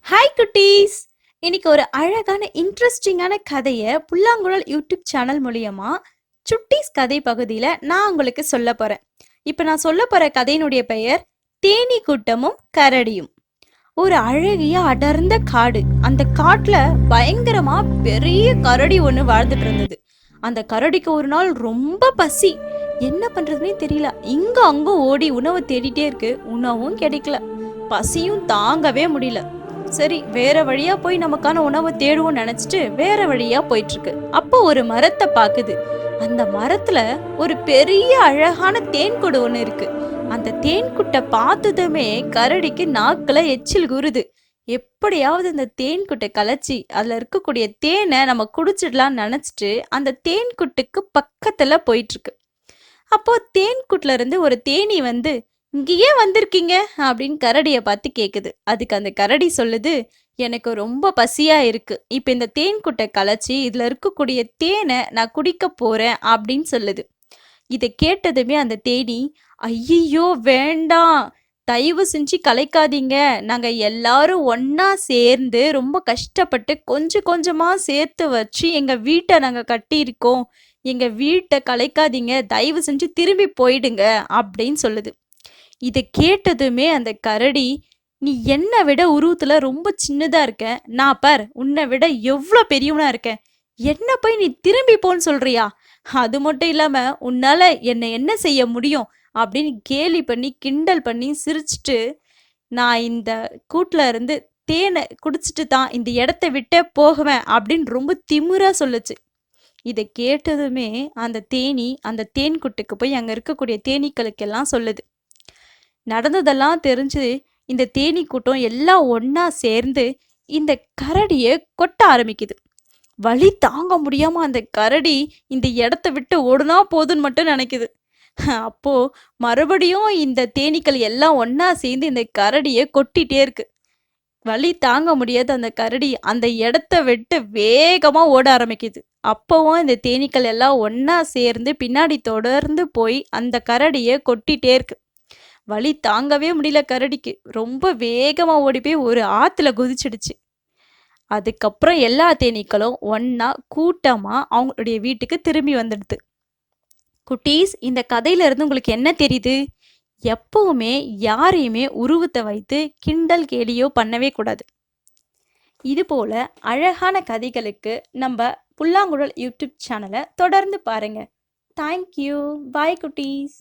Hi குட்டீஸ். இன்னைக்கு ஒரு அழகான இன்ட்ரெஸ்டிங்கான கதையை புல்லாங்குழல் யூடியூப் சேனல் மூலியமா சுட்டீஸ் கதை பகுதியில் நான் உங்களுக்கு சொல்ல போறேன். இப்போ நான் சொல்ல போற கதையினுடைய பெயர் தேனீ கூட்டமும் கரடியும். ஒரு அழகிய அடர்ந்த காடு. அந்த காட்டுல பயங்கரமா பெரிய கரடி ஒன்று வாழ்ந்துட்டு இருந்தது. அந்த கரடிக்கு ஒரு நாள் ரொம்ப பசி. என்ன பண்றதுன்னே தெரியல. இங்க அங்க ஓடி உணவு தேடிட்டே இருக்கு. உணவும் கிடைக்கல. பசியும் தாங்கவே முடியல. சரி, வேற வழியா போய் நமக்கான உணவை தேடுவோம் நினைச்சிட்டு வேற வழியா போயிட்டு இருக்கு. அப்போ ஒரு மரத்தை பாக்குது. அந்த மரத்துல ஒரு பெரிய அழகான தேன்கூடு ஒண்ணு இருக்கு. அந்த தேன்குட்டை பார்த்ததுமே கரடிக்கு நாக்குல எச்சில் குருது. எப்படியாவது இந்த தேன்குட்டை கலைச்சி அதுல இருக்கக்கூடிய தேனை நம்ம குடிச்சிடலாம்னு நினைச்சிட்டு அந்த தேன்குட்டுக்கு பக்கத்துல போயிட்டு இருக்கு. அப்போ தேன்குட்டுல இருந்து ஒரு தேனி வந்து, இங்கேயே வந்திருக்கீங்க அப்படின்னு கரடியை பார்த்து கேக்குது. அதுக்கு அந்த கரடி சொல்லுது, எனக்கு ரொம்ப பசியா இருக்கு. இப்ப இந்த தேன்குட்டை கலைச்சி இதுல இருக்கக்கூடிய தேனை நான் குடிக்க போறேன் அப்படின்னு சொல்லுது. இதை கேட்டதுமே அந்த தேனி, ஐயோ வேண்டாம், தயவு செஞ்சு கலைக்காதீங்க, நாங்க எல்லாரும் ஒன்னா சேர்ந்து ரொம்ப கஷ்டப்பட்டு கொஞ்சம் கொஞ்சமா சேர்த்து வச்சு எங்க வீட்டை நாங்க கட்டியிருக்கோம், எங்க வீட்டை கலைக்காதீங்க, தயவு செஞ்சு திரும்பி போயிடுங்க அப்படின்னு சொல்லுது. இதை கேட்டதுமே அந்த கரடி, நீ என்னை விட உருவத்துல ரொம்ப சின்னதா இருக்க, நான் பார் உன்னை விட எவ்வளோ பெரியவனா இருக்கேன், என்ன போய் நீ திரும்பி போன்னு சொல்றியா, அது மட்டும் இல்லாம உன்னால என்னை என்ன செய்ய முடியும் அப்படின்னு கேலி பண்ணி கிண்டல் பண்ணி சிரிச்சிட்டு, நான் இந்த கூட்டுல இருந்து தேனை குடிச்சிட்டு தான் இந்த இடத்த விட்டே போகுவேன் அப்படின்னு ரொம்ப திமிரா சொல்லுச்சு. இதை கேட்டதுமே அந்த தேனி அந்த தேன்குட்டுக்கு போய் அங்க இருக்கக்கூடிய தேனீக்களுக்கெல்லாம் சொல்லுது. நடந்ததெல்லாம் தெரிஞ்சு இந்த தேனீ கூட்டம் எல்லாம் ஒன்னா சேர்ந்து இந்த கரடியை கொட்ட ஆரம்பிக்குது. வலி தாங்க முடியாம அந்த கரடி இந்த இடத்த விட்டு ஓடுனா போதுன்னு மட்டும் நினைக்குது. அப்போ மறுபடியும் இந்த தேனீக்கள் எல்லாம் ஒன்னா சேர்ந்து இந்த கரடியை கொட்டிட்டே இருக்கு. வலி தாங்க முடியாத அந்த கரடி அந்த இடத்த விட்டு வேகமா ஓட ஆரம்பிக்குது. அப்பவும் இந்த தேனீக்கள் எல்லாம் ஒன்னா சேர்ந்து பின்னாடி தொடர்ந்து போய் அந்த கரடியை கொட்டிட்டே இருக்கு. வலி தாங்கவே முடியல கரடிக்கு. ரொம்ப வேகமா ஓடி போய் ஒரு ஆத்துல குதிச்சிடுச்சு. அதுக்கப்புறம் எல்லா தேனீக்களும் ஒன்னா கூட்டமா அவங்களுடைய வீட்டுக்கு திரும்பி வந்துடுது. குட்டீஸ், இந்த கதையில இருந்து உங்களுக்கு என்ன தெரியுது? எப்பவுமே யாரையுமே உருவத்தை வைத்து கிண்டல் கேலியோ பண்ணவே கூடாது. இது போல அழகான கதைகளுக்கு நம்ம புல்லாங்குழல் யூடியூப் சேனலை தொடர்ந்து பாருங்க. தேங்க்யூ. பாய் குட்டீஸ்.